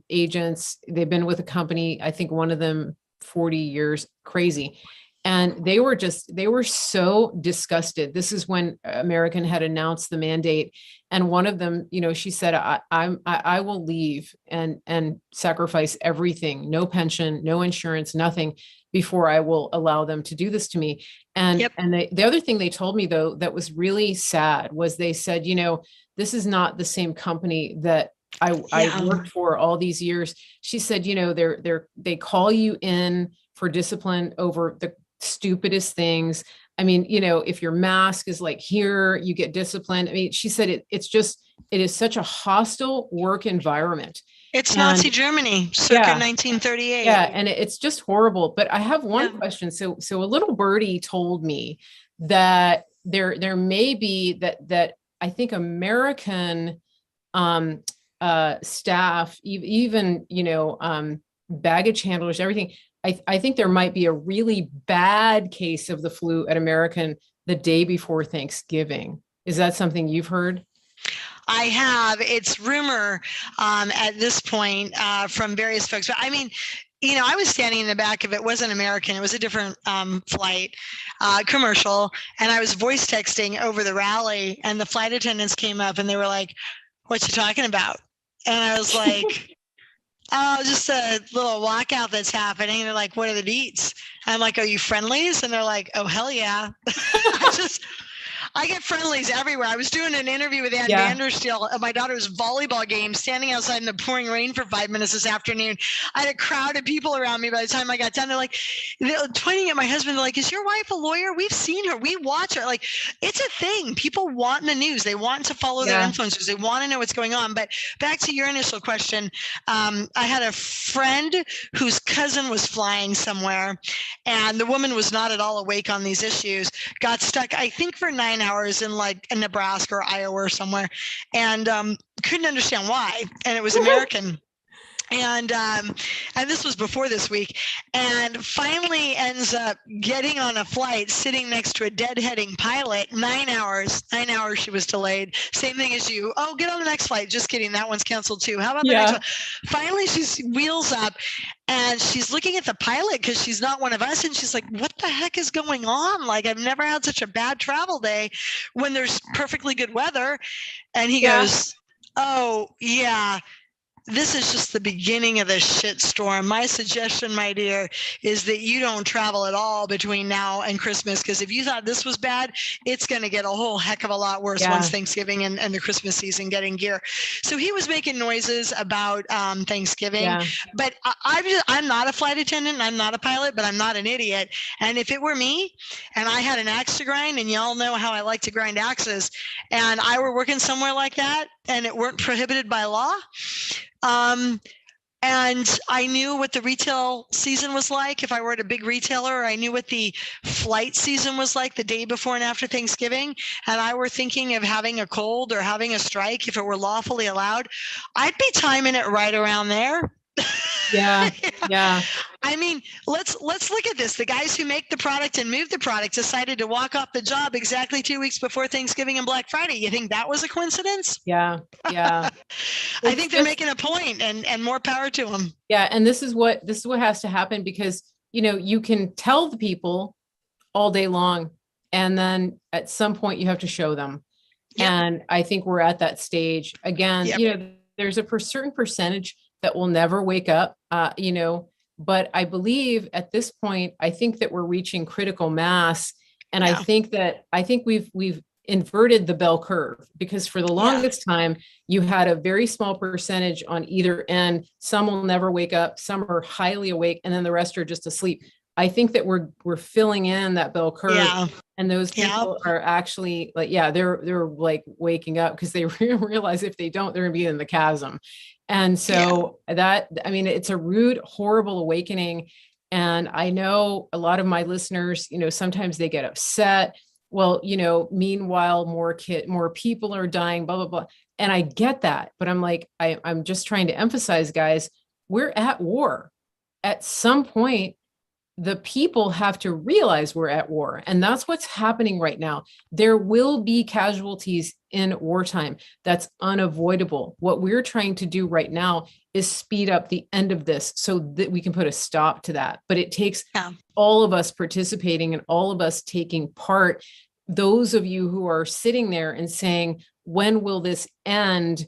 agents. They've been with a company, I think one of them 40 years, crazy. And they were so disgusted. This is when American had announced the mandate. And one of them, she said, I will leave and sacrifice everything, no pension, no insurance, nothing, before I will allow them to do this to me. And, the other thing they told me, though, that was really sad was they said, this is not the same company that I worked for all these years. She said, they call you in for discipline over the stupidest things. I mean, if your mask is like here, you get disciplined. I mean, she said it is such a hostile work environment. It's Nazi Germany, circa 1938. Yeah, and it's just horrible. But I have one question. So a little birdie told me that there may be that I think American staff, even baggage handlers, everything. I think there might be a really bad case of the flu at American the day before Thanksgiving. Is that something you've heard? I have. It's rumor at this point from various folks. But I mean, I was standing in the back of it. Wasn't American. It was a different flight, commercial. And I was voice texting over the rally. And the flight attendants came up and they were like, "What you talking about?" And I was like, "Oh, just a little walkout that's happening." And they're like, "What are the deets?" And I'm like, "Are you friendlies?" And they're like, "Oh, hell yeah." I get friendlies everywhere. I was doing an interview with Ann Vandersteel at my daughter's volleyball game, standing outside in the pouring rain for 5 minutes this afternoon. I had a crowd of people around me by the time I got done. They're pointing at my husband. They're like, "Is your wife a lawyer? We've seen her. We watch her." Like, it's a thing. People want the news. They want to follow their influencers. They want to know what's going on. But back to your initial question, I had a friend whose cousin was flying somewhere, and the woman was not at all awake on these issues, got stuck, I think, for 9 hours in Nebraska or Iowa or somewhere, and couldn't understand why. And it was American. And this was before this week, and finally ends up getting on a flight sitting next to a deadheading pilot. 9 hours she was delayed, same thing as you. Oh, get on the next flight. Just kidding, that one's canceled too. How about the next one? Finally she wheels up and she's looking at the pilot because she's not one of us, and she's like, what the heck is going on? Like, I've never had such a bad travel day when there's perfectly good weather. And he goes, oh yeah, this is just the beginning of the shit storm. My suggestion, my dear, is that you don't travel at all between now and Christmas, because if you thought this was bad, it's going to get a whole heck of a lot worse once Thanksgiving and the Christmas season get in gear. So he was making noises about Thanksgiving, but I'm not a flight attendant, I'm not a pilot, but I'm not an idiot. And if it were me and I had an axe to grind, and y'all know how I like to grind axes, and I were working somewhere like that and it weren't prohibited by law, and I knew what the retail season was like. If I were at a big retailer, I knew what the flight season was like the day before and after Thanksgiving, and I were thinking of having a cold or having a strike if it were lawfully allowed, I'd be timing it right around there. Yeah. I mean, let's look at this. The guys who make the product and move the product decided to walk off the job exactly 2 weeks before Thanksgiving and Black Friday. You think that was a coincidence? Yeah. I think they're making a point, and more power to them. Yeah. And this is what has to happen, because, you can tell the people all day long, and then at some point you have to show them. Yep. And I think we're at that stage again. There's a certain percentage that will never wake up, but I believe at this point, I think that we're reaching critical mass. And I think we've inverted the bell curve, because for the longest time, you had a very small percentage on either end. Some will never wake up, some are highly awake, and then the rest are just asleep. I think that we're filling in that bell curve, and those people are actually like, they're like waking up, because they realize if they don't, they're gonna be in the chasm. And so it's a rude, horrible awakening. And I know a lot of my listeners, sometimes they get upset. Well, meanwhile, more people are dying, blah, blah, blah. And I get that, but I'm like, I'm just trying to emphasize, guys, we're at war. At some point, the people have to realize we're at war. And that's what's happening right now. There will be casualties in wartime. That's unavoidable. What we're trying to do right now is speed up the end of this so that we can put a stop to that. But it takes all of us participating and all of us taking part. Those of you who are sitting there and saying, when will this end?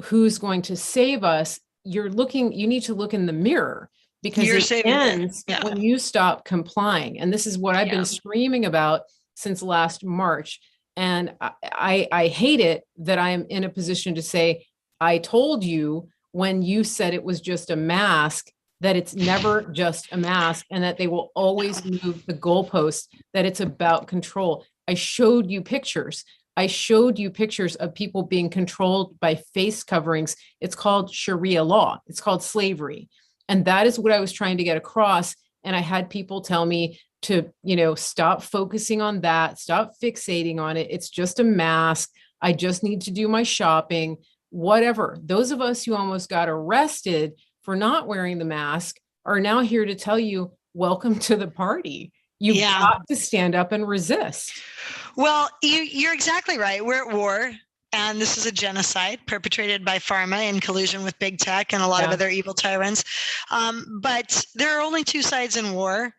Who's going to save us? You need to look in the mirror, because it ends when you stop complying. And this is what I've been screaming about since last March. And I hate it that I'm in a position to say, I told you when you said it was just a mask, that it's never just a mask, and that they will always move the goalposts, that it's about control. I showed you pictures. Of people being controlled by face coverings. It's called Sharia law. It's called slavery. And that is what I was trying to get across. And I had people tell me to, stop focusing on that, stop fixating on it. It's just a mask. I just need to do my shopping, whatever. Those of us who almost got arrested for not wearing the mask are now here to tell you, welcome to the party. You've got to stand up and resist. Well, you're exactly right. We're at war. And this is a genocide perpetrated by pharma in collusion with big tech and a lot of other evil tyrants. But there are only two sides in war.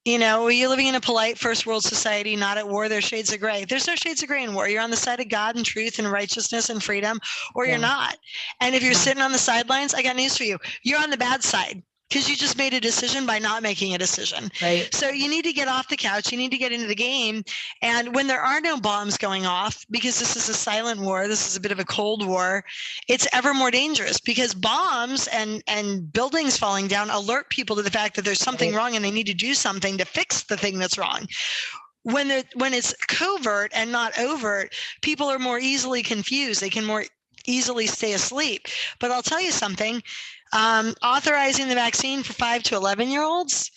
You're living in a polite first world society, not at war. There's shades of gray. There's no shades of gray in war. You're on the side of God and truth and righteousness and freedom, or you're not. And if you're sitting on the sidelines, I got news for you. You're on the bad side, because you just made a decision by not making a decision. Right. So you need to get off the couch. You need to get into the game. And when there are no bombs going off, because this is a silent war, this is a bit of a cold war, it's ever more dangerous, because bombs and buildings falling down alert people to the fact that there's something wrong and they need to do something to fix the thing that's wrong. When it's covert and not overt, people are more easily confused. They can more easily stay asleep. But I'll tell you something. Authorizing the vaccine for 5 to 11-year-olds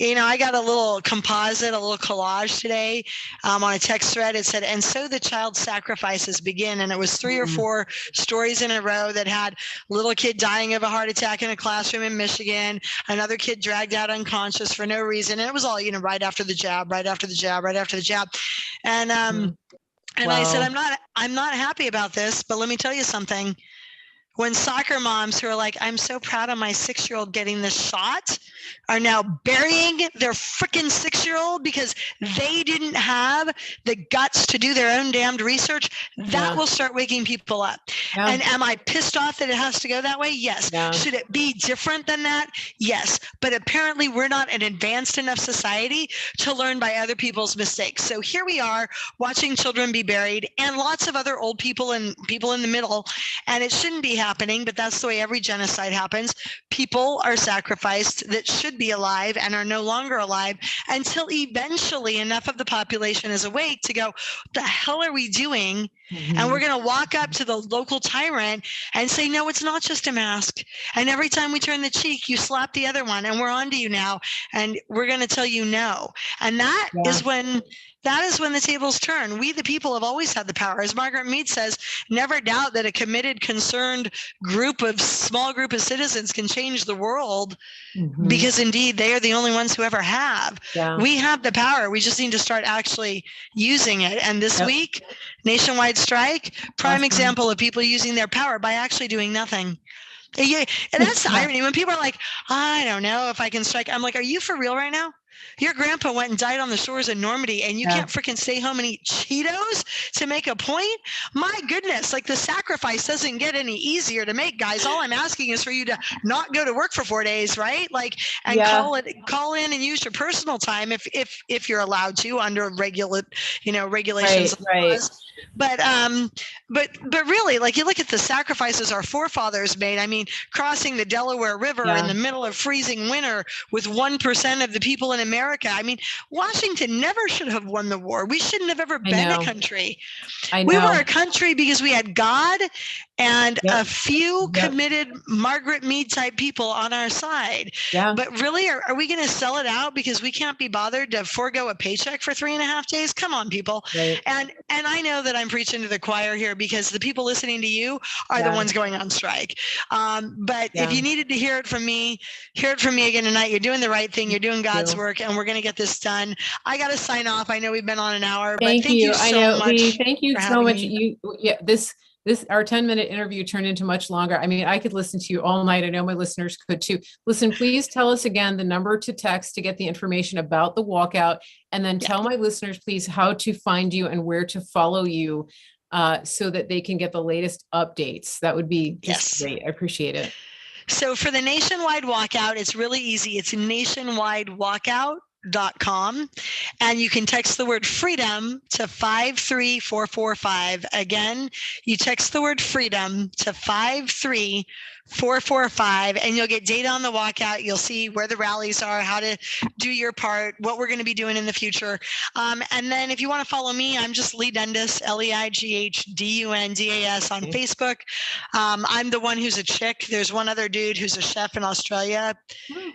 I got a little composite, a little collage today on a text thread. It said, and so the child sacrifices begin. And it was 3 or 4 stories in a row that had a little kid dying of a heart attack in a classroom in Michigan, another kid dragged out unconscious for no reason. And it was all, right after the jab, right after the jab, right after the jab. And, and I said, Wow. I'm not happy about this, but let me tell you something. When soccer moms who are like, I'm so proud of my 6-year-old getting this shot, are now burying their freaking 6-year-old because they didn't have the guts to do their own damned research, that will start waking people up. Yeah. And am I pissed off that it has to go that way? Yes. Yeah. Should it be different than that? Yes. But apparently we're not an advanced enough society to learn by other people's mistakes. So here we are watching children be buried and lots of other old people and people in the middle. And it shouldn't be happening, but that's the way every genocide happens. People are sacrificed that should be alive and are no longer alive until eventually enough of the population is awake to go, what the hell are we doing? And we're going to walk up to the local tyrant and say, no, it's not just a mask. And every time we turn the cheek, you slap the other one and we're on to you now. And we're going to tell you no. And that is when the tables turn. We, the people, have always had the power. As Margaret Mead says, never doubt that a committed, concerned small group of citizens can change the world, because indeed they are the only ones who ever have. We have the power. We just need to start actually using it. And this week, nationwide strike, prime example of people using their power by actually doing nothing. Yeah, and that's the irony. When people are like, I don't know if I can strike. I'm like, are you for real right now? Your grandpa went and died on the shores of Normandy and you can't freaking stay home and eat Cheetos to make a point? My goodness, like the sacrifice doesn't get any easier to make, guys. All I'm asking is for you to not go to work for 4 days, right? Like, and call in and use your personal time if you're allowed to under regulations. Right. But really, like you look at the sacrifices our forefathers made. I mean, crossing the Delaware River in the middle of freezing winter with 1% of the people in America. I mean, Washington never should have won the war. We shouldn't have ever been a country. We were a country because we had God and a few committed Margaret Mead type people on our side. But really, are we going to sell it out because we can't be bothered to forego a paycheck for 3.5 days? Come on, people. And I know that I'm preaching to the choir here because the people listening to you are the ones going on strike. But if you needed to hear it from me again tonight. You're doing the right thing. You're doing God's work, and we're going to get this done. I got to sign off. I know we've been on an hour, but thank you so much. Leigh, thank you so much. This our 10-minute interview turned into much longer. I mean, I could listen to you all night. I know my listeners could too. Listen, please tell us again the number to text to get the information about the walkout, and then tell my listeners, please, how to find you and where to follow you so that they can get the latest updates. That would be just great. I appreciate it. So for the nationwide walkout, it's really easy. It's nationwidewalkout.com, and you can text the word freedom to 53445. Again, you text the word freedom to 53445, and you'll get data on the walkout. You'll see where the rallies are, how to do your part, what we're going to be doing in the future. And then if you want to follow me, I'm just Leigh Dundas, LeighDundas on Facebook. I'm the one who's a chick. There's one other dude who's a chef in Australia.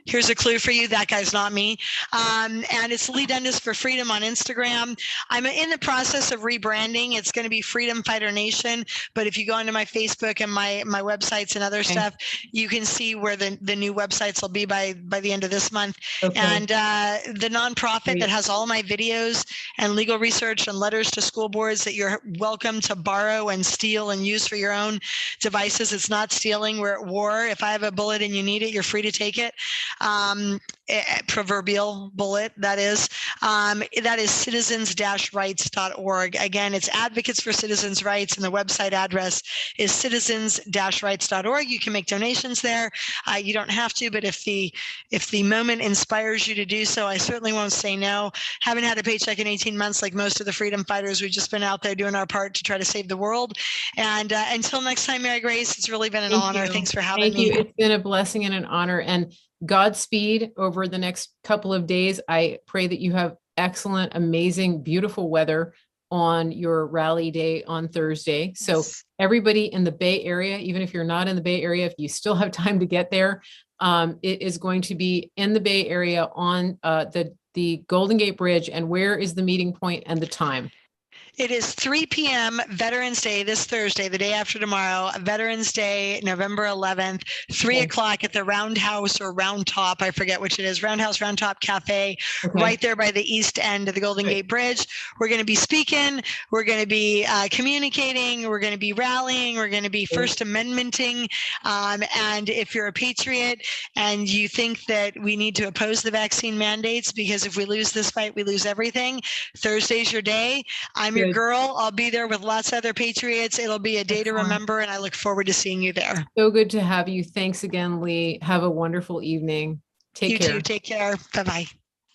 Here's a clue for you. That guy's not me. And it's Leigh Dundas for Freedom on Instagram. I'm in the process of rebranding. It's going to be Freedom Fighter Nation. But if you go into my Facebook and my websites and other stuff, you can see where the new websites will be by the end of this month. And the nonprofit that has all my videos and legal research and letters to school boards that you're welcome to borrow and steal and use for your own devices. It's not stealing. We're at war. If I have a bullet and you need it, you're free to take it. Proverbial bullet, that is citizens-rights.org. Again, it's Advocates for Citizens' Rights, and the website address is citizens-rights.org. You can make donations there. You don't have to, but if the moment inspires you to do so, I certainly won't say no. Haven't had a paycheck in 18 months like most of the freedom fighters. We've just been out there doing our part to try to save the world. And until next time, Mary Grace, it's really been an honor. Thanks for having me. It's been a blessing and an honor. And Godspeed over the next couple of days. I pray that you have excellent, amazing, beautiful weather on your rally day on Thursday. So Yes. everybody in the Bay Area, even if you're not in the Bay Area, if you still have time to get there, it is going to be in the Bay Area on the Golden Gate Bridge. And where is the meeting point and the time? It is 3 p.m. Veterans Day this Thursday, the day after tomorrow, Veterans Day, November 11th, 3 Okay. o'clock at the Roundhouse or Round Top, I forget which it is, Roundhouse, Round Top Cafe, Okay. right there by the east end of the Golden Gate Bridge. We're going to be speaking, we're going to be communicating, we're going to be rallying, we're going to be First Amendmenting. And if you're a patriot and you think that we need to oppose the vaccine mandates, because if we lose this fight, we lose everything, Thursday's your day. I'm your girl. I'll be there with lots of other patriots. It'll be a day to remember, and I look forward to seeing you there. So good to have you. Thanks again, Leigh. Have a wonderful evening. Take care. You too. Take care. Bye-bye.